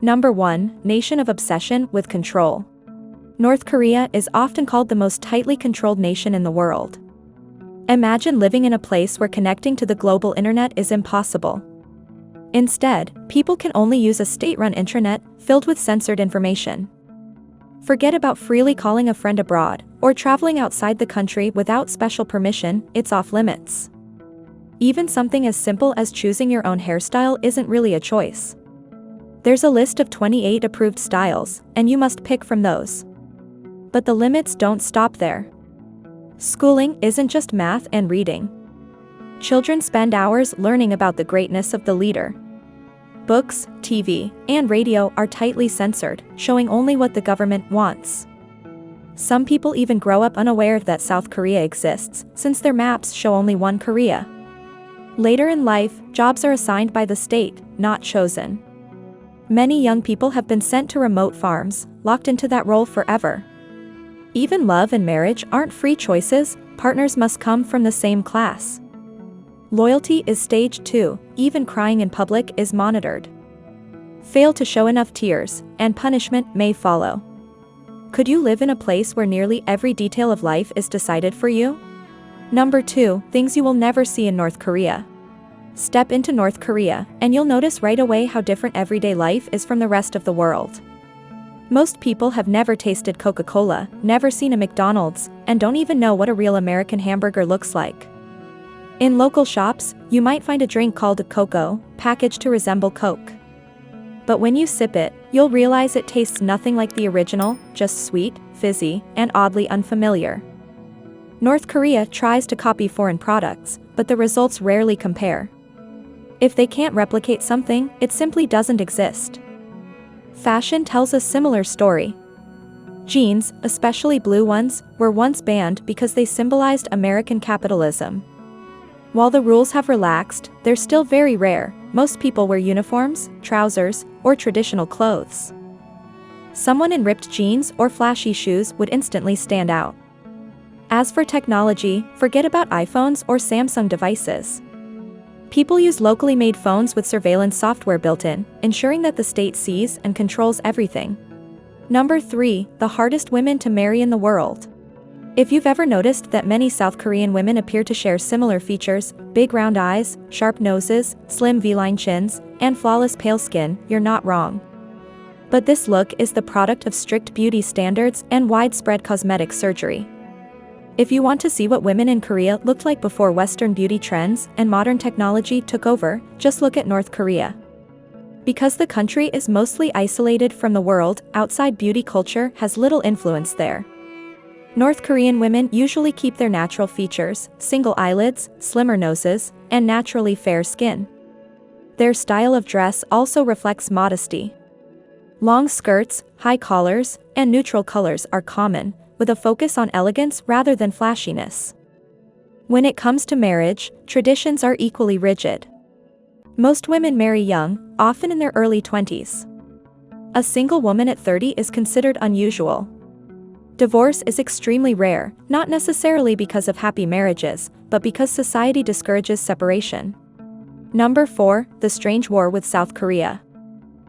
Number 1. Nation of obsession with control. North Korea is often called the most tightly controlled nation in the world. Imagine living in a place where connecting to the global internet is impossible. Instead, people can only use a state-run intranet filled with censored information. Forget about freely calling a friend abroad or traveling outside the country without special permission, it's off limits. Even something as simple as choosing your own hairstyle isn't really a choice. There's a list of 28 approved styles, and you must pick from those. But the limits don't stop there. Schooling isn't just math and reading. Children spend hours learning about the greatness of the leader. Books, TV, and radio are tightly censored, showing only what the government wants. Some people even grow up unaware that South Korea exists, since their maps show only one Korea. Later in life, jobs are assigned by the state, not chosen. Many young people have been sent to remote farms, locked into that role forever. Even love and marriage aren't free choices, partners must come from the same class. Loyalty is staged too, even crying in public is monitored. Fail to show enough tears, and punishment may follow. Could you live in a place where nearly every detail of life is decided for you? Number 2. Things you will never see in North Korea. Step into North Korea, and you'll notice right away how different everyday life is from the rest of the world. Most people have never tasted Coca-Cola, never seen a McDonald's, and don't even know what a real American hamburger looks like. In local shops, you might find a drink called cocoa, packaged to resemble Coke. But when you sip it, you'll realize it tastes nothing like the original, just sweet, fizzy, and oddly unfamiliar. North Korea tries to copy foreign products, but the results rarely compare. If they can't replicate something, it simply doesn't exist. Fashion tells a similar story. Jeans, especially blue ones, were once banned because they symbolized American capitalism. While the rules have relaxed, they're still very rare. Most people wear uniforms, trousers, or traditional clothes. Someone in ripped jeans or flashy shoes would instantly stand out. As for technology, forget about iPhones or Samsung devices. People use locally made phones with surveillance software built in, ensuring that the state sees and controls everything. Number 3. The hardest women to marry in the world. If you've ever noticed that many South Korean women appear to share similar features, big round eyes, sharp noses, slim V-line chins, and flawless pale skin, you're not wrong. But this look is the product of strict beauty standards and widespread cosmetic surgery. If you want to see what women in Korea looked like before Western beauty trends and modern technology took over, just look at North Korea. Because the country is mostly isolated from the world, outside beauty culture has little influence there. North Korean women usually keep their natural features, single eyelids, slimmer noses, and naturally fair skin. Their style of dress also reflects modesty. Long skirts, high collars, and neutral colors are common, with a focus on elegance rather than flashiness. When it comes to marriage, traditions are equally rigid. Most women marry young, often in their early 20s. A single woman at 30 is considered unusual. Divorce is extremely rare, not necessarily because of happy marriages, but because society discourages separation. Number 4. The strange war with South Korea.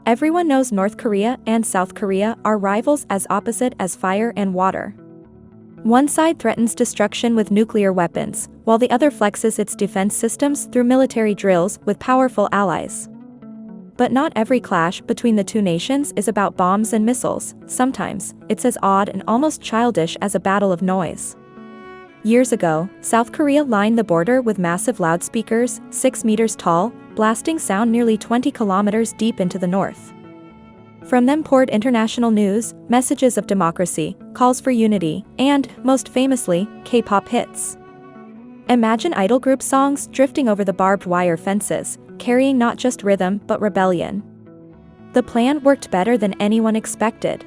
Everyone knows North Korea and South Korea are rivals as opposite as fire and water. One side threatens destruction with nuclear weapons, while the other flexes its defense systems through military drills with powerful allies. But not every clash between the two nations is about bombs and missiles. Sometimes, it's as odd and almost childish as a battle of noise. Years ago, South Korea lined the border with massive loudspeakers, 6 meters tall, blasting sound nearly 20 kilometers deep into the north. From them poured international news, messages of democracy, calls for unity, and, most famously, K-pop hits. Imagine idol group songs drifting over the barbed wire fences, carrying not just rhythm but rebellion. The plan worked better than anyone expected.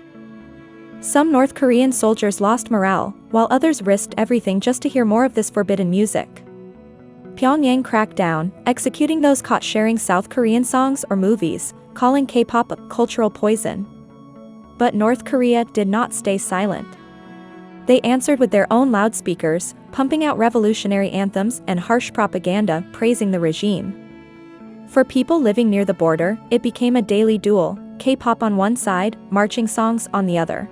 Some North Korean soldiers lost morale, while others risked everything just to hear more of this forbidden music. Pyongyang cracked down, executing those caught sharing South Korean songs or movies, calling K-pop cultural poison. But North Korea did not stay silent. They answered with their own loudspeakers, pumping out revolutionary anthems and harsh propaganda praising the regime. For people living near the border, it became a daily duel. K-pop on one side, marching songs on the other.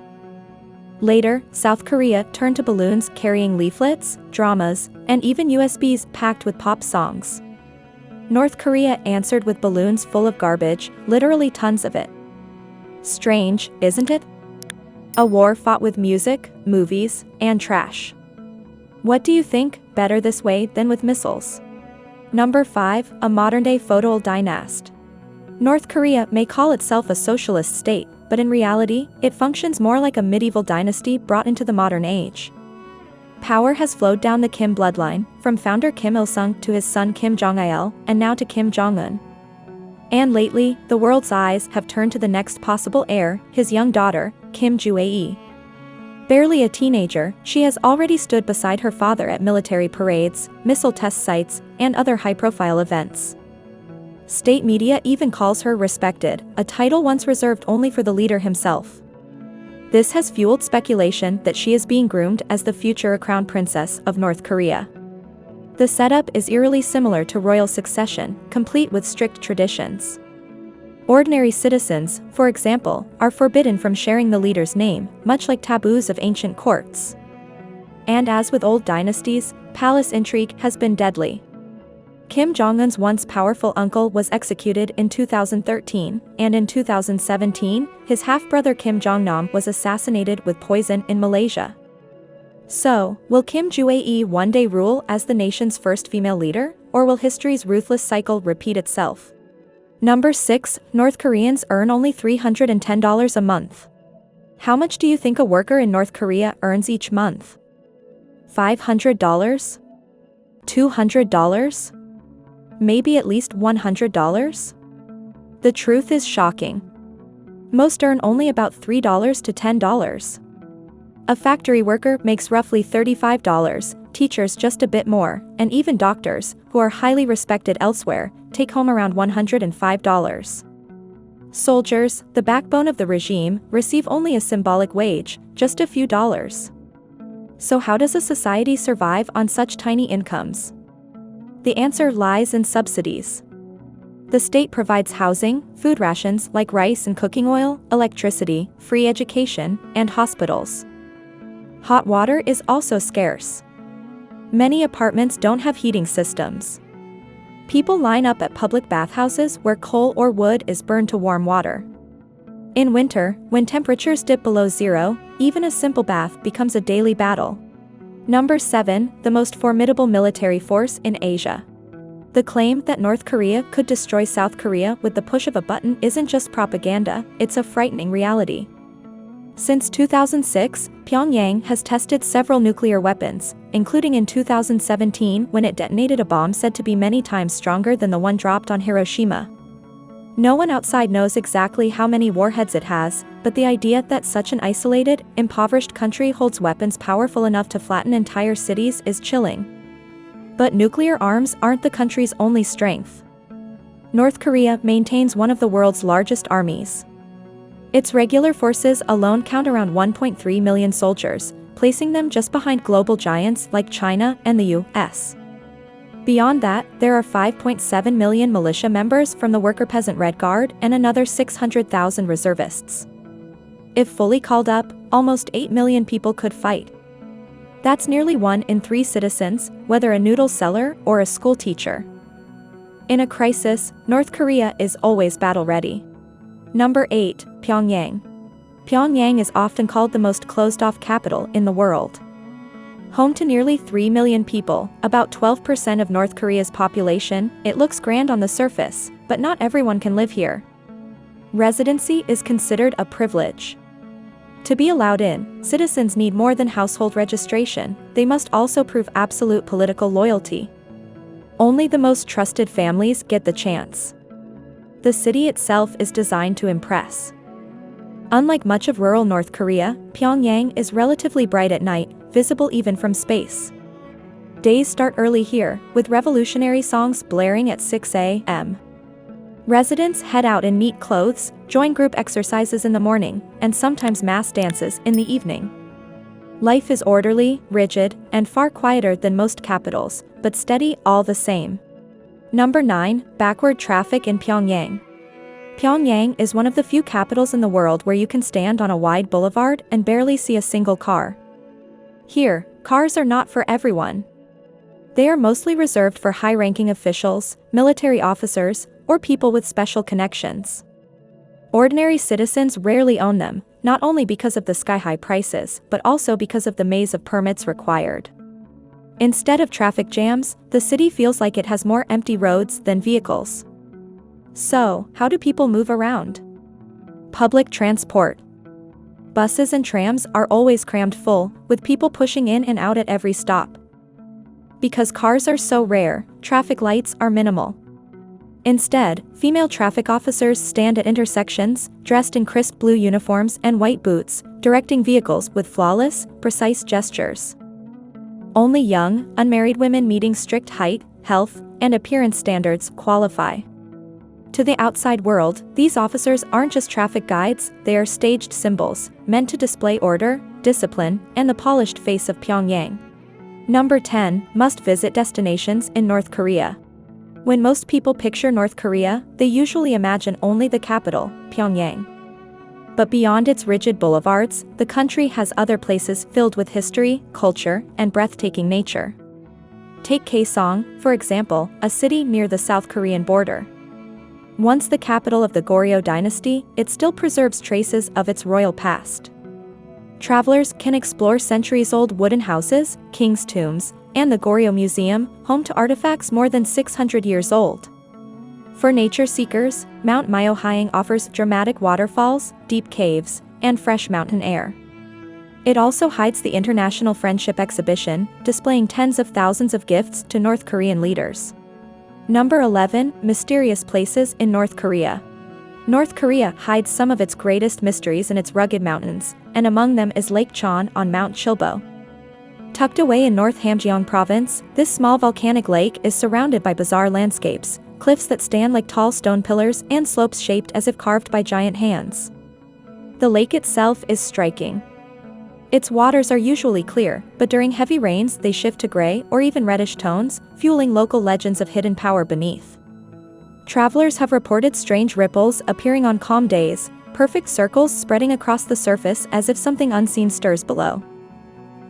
Later, South Korea turned to balloons carrying leaflets, dramas, and even USBs packed with pop songs. North Korea answered with balloons full of garbage, literally tons of it. Strange, isn't it? A war fought with music, movies, and trash. What do you think, better this way than with missiles? Number 5, a modern-day feudal dynasty. North Korea may call itself a socialist state, but in reality, it functions more like a medieval dynasty brought into the modern age. Power has flowed down the Kim bloodline, from founder Kim Il-sung to his son Kim Jong-il, and now to Kim Jong-un. And lately, the world's eyes have turned to the next possible heir, his young daughter, Kim Joo-ae. Barely a teenager, she has already stood beside her father at military parades, missile test sites, and other high-profile events. State media even calls her respected, a title once reserved only for the leader himself. This has fueled speculation that she is being groomed as the future crown princess of North Korea. The setup is eerily similar to royal succession, complete with strict traditions. Ordinary citizens, for example, are forbidden from sharing the leader's name, much like taboos of ancient courts. And as with old dynasties, palace intrigue has been deadly. Kim Jong-un's once powerful uncle was executed in 2013, and in 2017, his half-brother Kim Jong-nam was assassinated with poison in Malaysia. So, will Kim Joo-ae one day rule as the nation's first female leader, or will history's ruthless cycle repeat itself? Number 6, North Koreans earn only $310 a month. How much do you think a worker in North Korea earns each month? $500? $200? Maybe at least $100? The truth is shocking. Most earn only about $3 to $10. A factory worker makes roughly $35, teachers just a bit more, and even doctors, who are highly respected elsewhere, take home around $105. Soldiers, the backbone of the regime, receive only a symbolic wage, just a few dollars. So how does a society survive on such tiny incomes? The answer lies in subsidies. The state provides housing, food rations like rice and cooking oil, electricity, free education, and hospitals. Hot water is also scarce. Many apartments don't have heating systems. People line up at public bathhouses where coal or wood is burned to warm water. In winter, when temperatures dip below zero, even a simple bath becomes a daily battle. Number 7, the most formidable military force in Asia. The claim that North Korea could destroy South Korea with the push of a button isn't just propaganda, it's a frightening reality. Since 2006, Pyongyang has tested several nuclear weapons, including in 2017 when it detonated a bomb said to be many times stronger than the one dropped on Hiroshima. No one outside knows exactly how many warheads it has, but the idea that such an isolated, impoverished country holds weapons powerful enough to flatten entire cities is chilling. But nuclear arms aren't the country's only strength. North Korea maintains one of the world's largest armies. Its regular forces alone count around 1.3 million soldiers, placing them just behind global giants like China and the US. Beyond that, there are 5.7 million militia members from the Worker-Peasant Red Guard and another 600,000 reservists. If fully called up, almost 8 million people could fight. That's nearly 1 in 3 citizens, whether a noodle seller or a school teacher. In a crisis, North Korea is always battle-ready. Number 8, Pyongyang. Pyongyang is often called the most closed-off capital in the world. Home to nearly 3 million people, about 12% of North Korea's population, it looks grand on the surface, but not everyone can live here. Residency is considered a privilege. To be allowed in, citizens need more than household registration, they must also prove absolute political loyalty. Only the most trusted families get the chance. The city itself is designed to impress. Unlike much of rural North Korea, Pyongyang is relatively bright at night, visible even from space. Days start early here, with revolutionary songs blaring at 6 a.m. Residents head out in neat clothes, join group exercises in the morning, and sometimes mass dances in the evening. Life is orderly, rigid, and far quieter than most capitals, but steady all the same. Number 9, backward traffic in Pyongyang. Pyongyang is one of the few capitals in the world where you can stand on a wide boulevard and barely see a single car. Here, cars are not for everyone. They are mostly reserved for high-ranking officials, military officers, or people with special connections. Ordinary citizens rarely own them, not only because of the sky-high prices, but also because of the maze of permits required. Instead of traffic jams, the city feels like it has more empty roads than vehicles. So, how do people move around? Public transport. Buses and trams are always crammed full, with people pushing in and out at every stop. Because cars are so rare, traffic lights are minimal. Instead, female traffic officers stand at intersections, dressed in crisp blue uniforms and white boots, directing vehicles with flawless, precise gestures. Only young, unmarried women meeting strict height, health, and appearance standards qualify. To the outside world, these officers aren't just traffic guides, they are staged symbols, meant to display order, discipline, and the polished face of Pyongyang. Number 10, must-visit destinations in North Korea. When most people picture North Korea, they usually imagine only the capital, Pyongyang. But beyond its rigid boulevards, the country has other places filled with history, culture, and breathtaking nature. Take Kaesong, for example, a city near the South Korean border. Once the capital of the Goryeo dynasty, it still preserves traces of its royal past. Travelers can explore centuries-old wooden houses, king's tombs, and the Goryeo Museum, home to artifacts more than 600 years old. For nature seekers, Mount Myohyang offers dramatic waterfalls, deep caves, and fresh mountain air. It also hides the International Friendship Exhibition, displaying tens of thousands of gifts to North Korean leaders. Number 11, mysterious places in North Korea. North Korea hides some of its greatest mysteries in its rugged mountains, and among them is Lake Cheon on Mount Chilbo. Tucked away in North Hamgyong province, this small volcanic lake is surrounded by bizarre landscapes, cliffs that stand like tall stone pillars and slopes shaped as if carved by giant hands. The lake itself is striking. Its waters are usually clear, but during heavy rains they shift to gray or even reddish tones, fueling local legends of hidden power beneath. Travelers have reported strange ripples appearing on calm days, perfect circles spreading across the surface as if something unseen stirs below.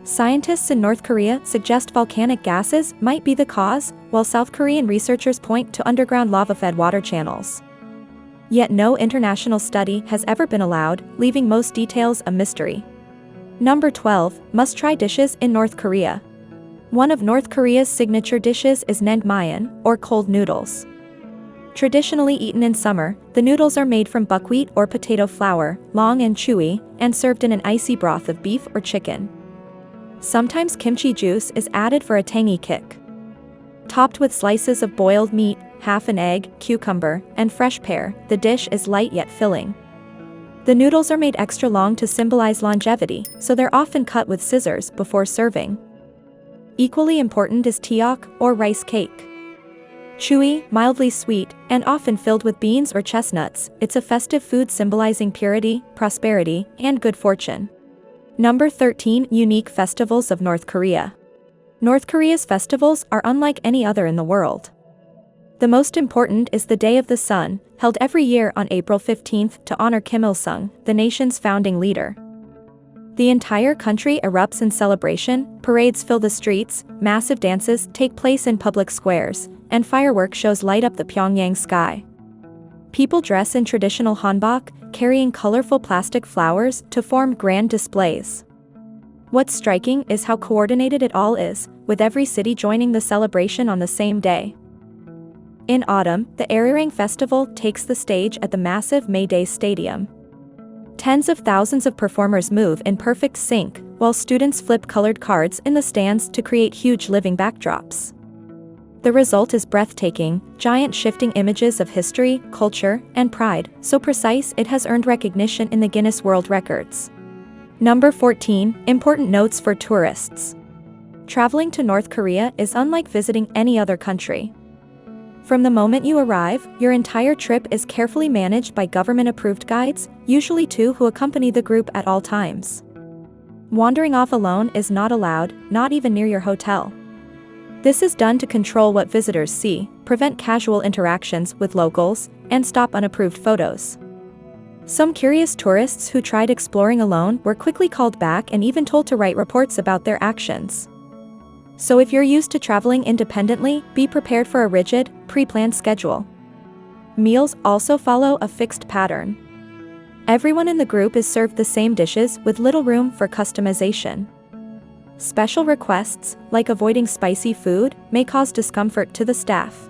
Scientists in North Korea suggest volcanic gases might be the cause, while South Korean researchers point to underground lava-fed water channels. Yet no international study has ever been allowed, leaving most details a mystery. Number 12, must-try dishes in North Korea. One of North Korea's signature dishes is naengmyeon, or cold noodles. Traditionally eaten in summer, the noodles are made from buckwheat or potato flour, long and chewy, and served in an icy broth of beef or chicken. Sometimes kimchi juice is added for a tangy kick. Topped with slices of boiled meat, half an egg, cucumber, and fresh pear, the dish is light yet filling. The noodles are made extra long to symbolize longevity, so they're often cut with scissors before serving. Equally important is tteok, or rice cake. Chewy, mildly sweet, and often filled with beans or chestnuts, it's a festive food symbolizing purity, prosperity, and good fortune. Number 13, unique festivals of North Korea. North Korea's festivals are unlike any other in the world. The most important is the Day of the Sun, held every year on April 15th to honor Kim Il-sung, the nation's founding leader. The entire country erupts in celebration, parades fill the streets, massive dances take place in public squares, and fireworks shows light up the Pyongyang sky. People dress in traditional hanbok, carrying colorful plastic flowers to form grand displays. What's striking is how coordinated it all is, with every city joining the celebration on the same day. In autumn, the Arirang Festival takes the stage at the massive May Day Stadium. Tens of thousands of performers move in perfect sync, while students flip colored cards in the stands to create huge living backdrops. The result is breathtaking, giant shifting images of history, culture, and pride, so precise it has earned recognition in the Guinness World Records. Number 14, important notes for tourists. Traveling to North Korea is unlike visiting any other country. From the moment you arrive, your entire trip is carefully managed by government-approved guides, usually two who accompany the group at all times. Wandering off alone is not allowed, not even near your hotel. This is done to control what visitors see, prevent casual interactions with locals, and stop unapproved photos. Some curious tourists who tried exploring alone were quickly called back and even told to write reports about their actions. So if you're used to traveling independently, be prepared for a rigid, pre-planned schedule. Meals also follow a fixed pattern. Everyone in the group is served the same dishes with little room for customization. Special requests, like avoiding spicy food, may cause discomfort to the staff.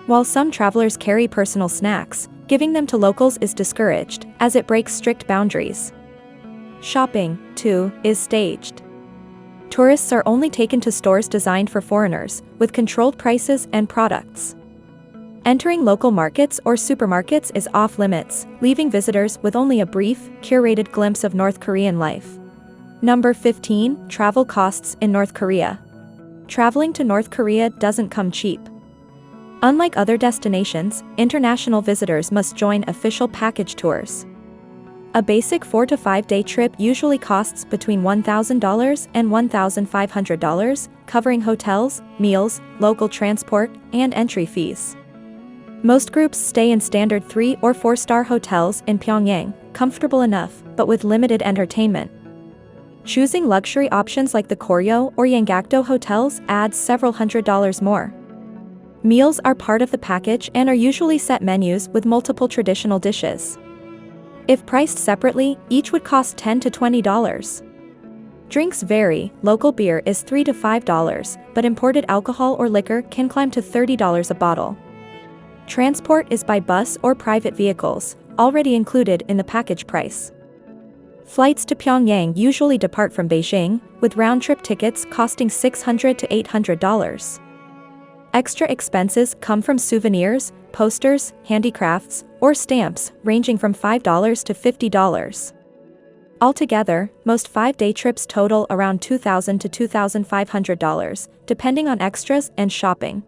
While some travelers carry personal snacks, giving them to locals is discouraged, as it breaks strict boundaries. Shopping, too, is staged. Tourists are only taken to stores designed for foreigners, with controlled prices and products. Entering local markets or supermarkets is off-limits, leaving visitors with only a brief, curated glimpse of North Korean life. Number 15. Travel costs in North Korea. Traveling to North Korea doesn't come cheap. Unlike other destinations, international visitors must join official package tours. A basic 4 to 5 day trip usually costs between $1,000 and $1,500, covering hotels, meals, local transport, and entry fees. Most groups stay in standard 3 or 4-star hotels in Pyongyang, comfortable enough, but with limited entertainment. Choosing luxury options like the Koryo or Yanggakdo hotels adds several $100s more. Meals are part of the package and are usually set menus with multiple traditional dishes. If priced separately, each would cost $10 to $20. Drinks vary. Local beer is $3 to $5, but imported alcohol or liquor can climb to $30 a bottle. Transport is by bus or private vehicles, already included in the package price. Flights to Pyongyang usually depart from Beijing, with round-trip tickets costing $600 to $800. Extra expenses come from souvenirs, posters, handicrafts, or stamps, ranging from $5 to $50. Altogether, most 5-day trips total around $2,000 to $2,500, depending on extras and shopping.